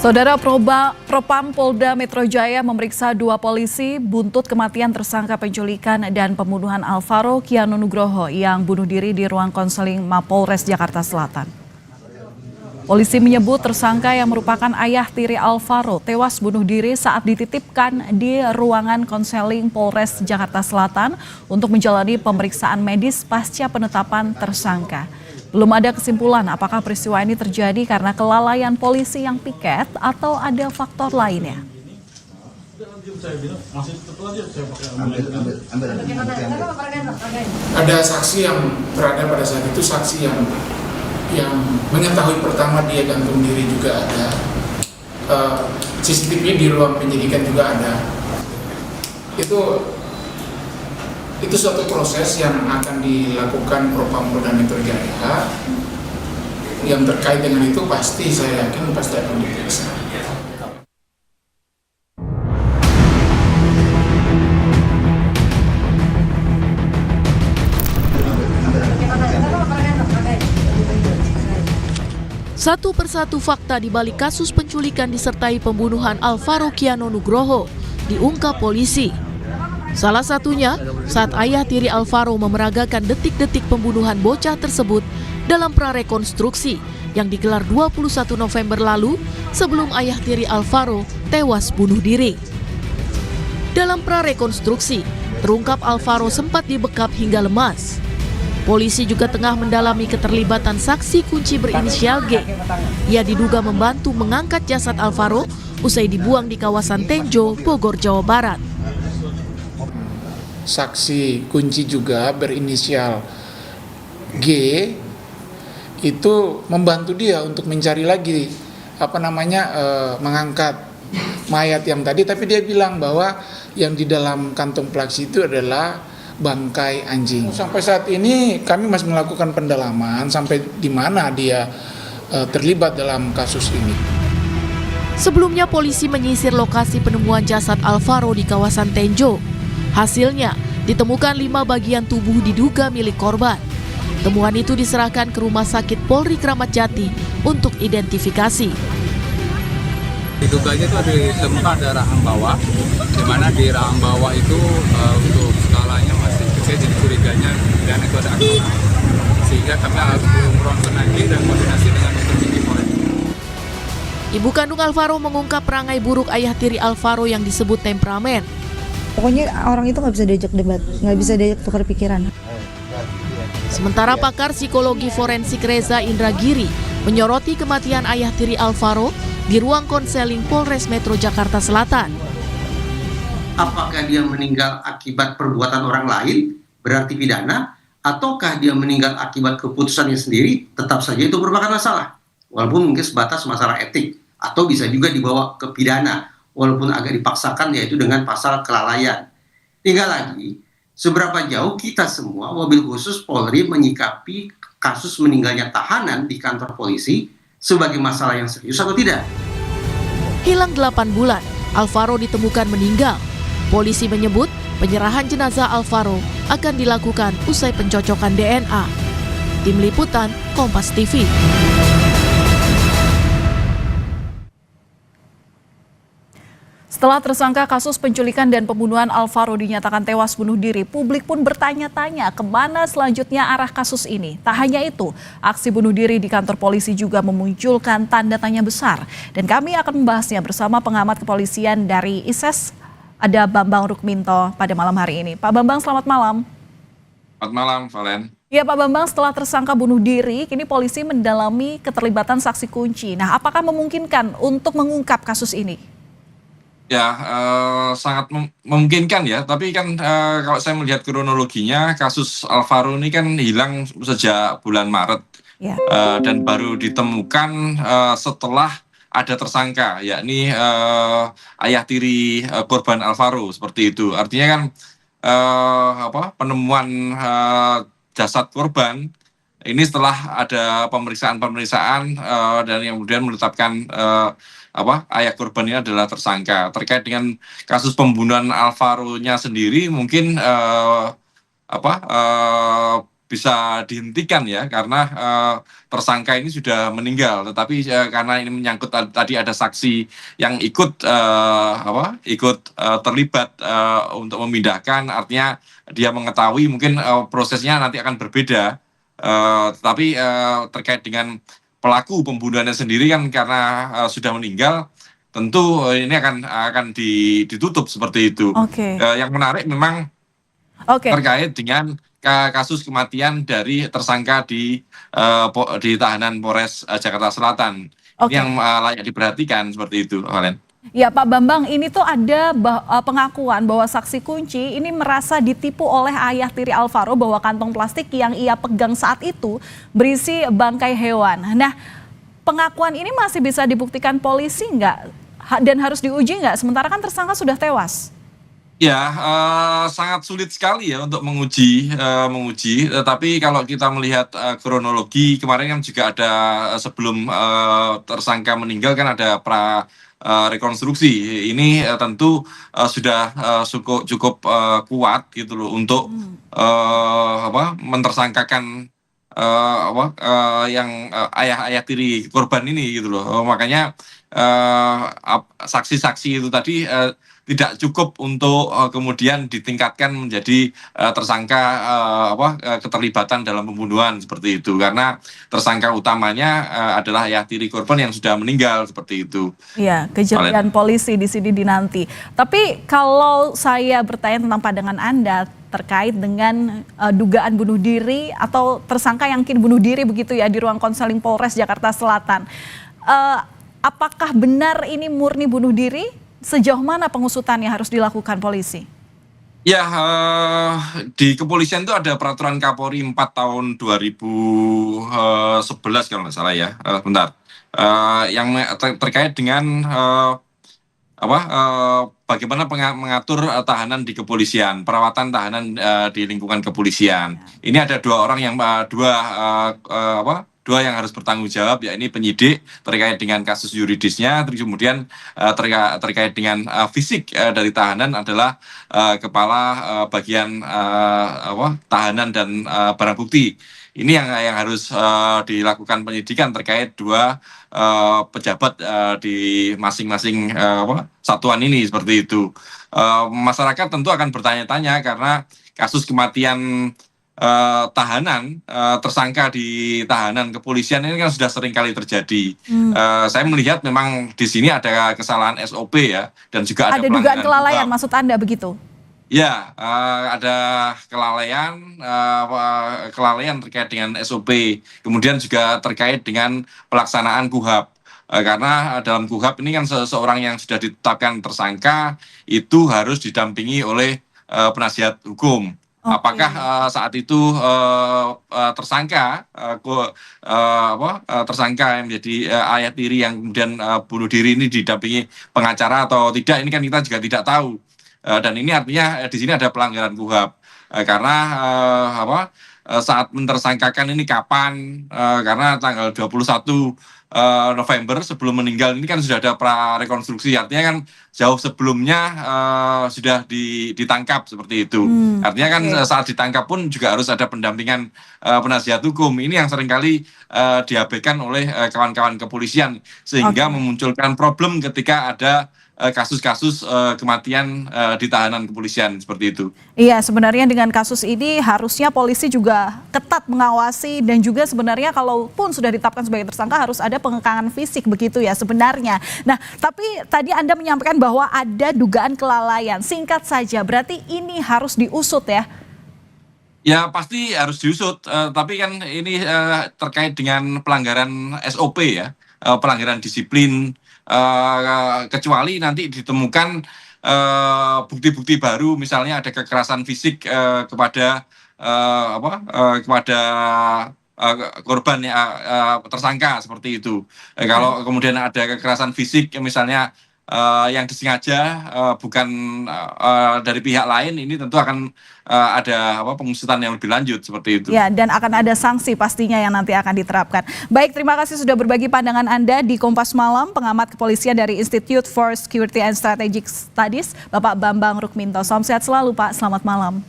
Saudara Propam Polda Metro Jaya memeriksa 2 polisi buntut kematian tersangka penculikan dan pembunuhan Alvaro Kiano Nugroho yang bunuh diri di ruang konseling Mapolres Jakarta Selatan. Polisi menyebut tersangka yang merupakan ayah tiri Alvaro tewas bunuh diri saat dititipkan di ruangan konseling Polres Jakarta Selatan untuk menjalani pemeriksaan medis pasca penetapan tersangka. Belum ada kesimpulan apakah peristiwa ini terjadi karena kelalaian polisi yang piket atau ada faktor lainnya. Ada saksi yang berada pada saat itu, saksi yang mengetahui pertama dia gantung diri juga ada. CCTV di ruang penyidikan juga ada. Itu suatu proses yang akan dilakukan Propam Polda Metro Jaya. Yang terkait dengan itu pasti saya yakin pasti akan diperiksa. Satu persatu fakta di balik kasus penculikan disertai pembunuhan Alvaro Kiano Nugroho diungkap polisi. Salah satunya saat ayah tiri Alvaro memeragakan detik-detik pembunuhan bocah tersebut dalam prarekonstruksi yang digelar 21 November lalu sebelum ayah tiri Alvaro tewas bunuh diri. Dalam prarekonstruksi, terungkap Alvaro sempat dibekap hingga lemas. Polisi juga tengah mendalami keterlibatan saksi kunci berinisial G. Ia diduga membantu mengangkat jasad Alvaro usai dibuang di kawasan Tenjo, Bogor, Jawa Barat. Saksi kunci juga berinisial G itu membantu dia untuk mencari lagi mengangkat mayat yang tadi, tapi dia bilang bahwa yang di dalam kantong plastik itu adalah bangkai anjing. Sampai saat ini kami masih melakukan pendalaman sampai di mana dia terlibat dalam kasus ini. Sebelumnya polisi menyisir lokasi penemuan jasad Alvaro di kawasan Tenjo. Hasilnya ditemukan 5 bagian tubuh diduga milik korban. Temuan itu diserahkan ke Rumah Sakit Polri Kramat Jati untuk identifikasi. Diduganya itu ditemukan ada rahang bawah, di mana di rahang bawah itu untuk skalanya masih kecil, jadi curiganya dan itu ada aktor. Sehingga kami harus ronsen lagi dan koordinasi dengan tim forensik. Ibu kandung Alvaro mengungkap perangai buruk ayah tiri Alvaro yang disebut temperamen. Pokoknya orang itu nggak bisa diajak debat, nggak bisa diajak tukar pikiran. Sementara pakar psikologi forensik Reza Indragiri menyoroti kematian ayah tiri Alvaro di ruang konseling Polres Metro Jakarta Selatan. Apakah dia meninggal akibat perbuatan orang lain, berarti pidana, ataukah dia meninggal akibat keputusannya sendiri, tetap saja itu merupakan masalah. Walaupun mungkin sebatas masalah etik, atau bisa juga dibawa ke pidana, walaupun agak dipaksakan yaitu dengan pasal kelalaian. Tinggal lagi, seberapa jauh kita semua, mobil khusus Polri menyikapi kasus meninggalnya tahanan di kantor polisi sebagai masalah yang serius atau tidak. Hilang 8 bulan, Alvaro ditemukan meninggal. Polisi menyebut penyerahan jenazah Alvaro akan dilakukan usai pencocokan DNA. Tim Liputan, Kompas TV. Setelah tersangka kasus penculikan dan pembunuhan Alvaro dinyatakan tewas bunuh diri, publik pun bertanya-tanya kemana selanjutnya arah kasus ini. Tak hanya itu, aksi bunuh diri di kantor polisi juga memunculkan tanda tanya besar. Dan kami akan membahasnya bersama pengamat kepolisian dari ISES, ada Bambang Rukminto pada malam hari ini. Pak Bambang, selamat malam. Selamat malam, Valen. Ya Pak Bambang, setelah tersangka bunuh diri, kini polisi mendalami keterlibatan saksi kunci. Nah, apakah memungkinkan untuk mengungkap kasus ini? Ya, sangat memungkinkan ya, tapi kan kalau saya melihat kronologinya, kasus Alvaro ini kan hilang sejak bulan Maret. Ya. Dan baru ditemukan setelah ada tersangka, yakni ayah tiri korban Alvaro, seperti itu. Artinya kan penemuan jasad korban ini setelah ada pemeriksaan dan yang kemudian menetapkan ayah korban ini adalah tersangka. Terkait dengan kasus pembunuhan Alvaro-nya sendiri, mungkin bisa dihentikan ya, karena tersangka ini sudah meninggal. Tetapi karena ini menyangkut tadi ada saksi yang ikut terlibat untuk memindahkan, artinya dia mengetahui, mungkin prosesnya nanti akan berbeda. Tetapi terkait dengan pelaku pembunuhannya sendiri kan karena sudah meninggal, tentu ini akan ditutup seperti itu. Oke. Yang menarik memang terkait dengan kasus kematian dari tersangka di tahanan Polres Jakarta Selatan. Ini yang layak diperhatikan seperti itu, Valen. Ya Pak Bambang, ini tuh ada pengakuan bahwa saksi kunci ini merasa ditipu oleh ayah tiri Alvaro bahwa kantong plastik yang ia pegang saat itu berisi bangkai hewan. Nah, pengakuan ini masih bisa dibuktikan polisi nggak? Dan harus diuji nggak? Sementara kan tersangka sudah tewas. Ya, sangat sulit sekali ya untuk menguji. Tapi kalau kita melihat kronologi kemarin kan juga ada sebelum tersangka meninggal kan ada rekonstruksi. Ini tentu sudah cukup kuat gitu loh untuk mentersangkakan yang ayah tiri korban ini gitu loh. Makanya saksi-saksi itu tadi tidak cukup untuk kemudian ditingkatkan menjadi tersangka keterlibatan dalam pembunuhan seperti itu, karena tersangka utamanya adalah ayah tiri korban yang sudah meninggal seperti itu. Iya, kejelian polisi di sini dinanti. Tapi kalau saya bertanya tentang pandangan Anda terkait dengan dugaan bunuh diri atau tersangka yang kini bunuh diri begitu ya di ruang konseling Polres Jakarta Selatan, apakah benar ini murni bunuh diri? Sejauh mana pengusutannya harus dilakukan polisi? Ya, di kepolisian itu ada peraturan Kapolri 4 tahun 2011 kalau nggak salah ya. Yang terkait dengan bagaimana mengatur tahanan di kepolisian, perawatan tahanan di lingkungan kepolisian. Ini ada dua orang yang dua yang harus bertanggung jawab, yakni penyidik terkait dengan kasus yuridisnya, terus kemudian terkait dengan fisik dari tahanan adalah kepala bagian tahanan dan barang bukti. Ini yang harus dilakukan penyidikan terkait dua pejabat di masing-masing satuan ini seperti itu. Masyarakat tentu akan bertanya-tanya karena kasus kematian tahanan, tersangka di tahanan kepolisian ini kan sudah sering kali terjadi. Saya melihat memang di sini ada kesalahan SOP ya, dan juga ada dugaan kelalaian, maksud Anda begitu? Ya, ada kelalaian terkait dengan SOP, kemudian juga terkait dengan pelaksanaan KUHAP. Karena dalam KUHAP ini kan seseorang yang sudah ditetapkan tersangka itu harus didampingi oleh penasihat hukum. Apakah saat itu tersangka yang menjadi ayah tiri yang kemudian bunuh diri ini didampingi pengacara atau tidak, ini kan kita juga tidak tahu. Dan ini artinya di sini ada pelanggaran KUHAP karena saat mentersangkakan ini kapan, karena tanggal 21 November sebelum meninggal ini kan sudah ada prarekonstruksi, artinya kan jauh sebelumnya sudah ditangkap seperti itu. Artinya kan saat ditangkap pun juga harus ada pendampingan penasihat hukum. Ini yang seringkali diabaikan oleh kawan-kawan kepolisian sehingga memunculkan problem ketika ada kasus-kasus kematian di tahanan kepolisian seperti itu. Iya, sebenarnya dengan kasus ini harusnya polisi juga ketat mengawasi dan juga sebenarnya kalaupun sudah ditetapkan sebagai tersangka harus ada pengekangan fisik begitu ya sebenarnya. Nah, tapi tadi Anda menyampaikan bahwa ada dugaan kelalaian. Singkat saja, berarti ini harus diusut ya? Ya pasti harus diusut, tapi kan ini terkait dengan pelanggaran SOP ya, pelanggaran disiplin. Kecuali nanti ditemukan bukti-bukti baru, misalnya ada kekerasan fisik kepada korban tersangka seperti itu. Kalau kemudian ada kekerasan fisik misalnya yang disengaja bukan dari pihak lain, ini tentu akan ada pengusutan yang lebih lanjut seperti itu. Ya, dan akan ada sanksi pastinya yang nanti akan diterapkan. Baik, terima kasih sudah berbagi pandangan Anda di Kompas Malam, pengamat kepolisian dari Institute for Security and Strategic Studies, Bapak Bambang Rukminto. Salam sehat selalu Pak, selamat malam.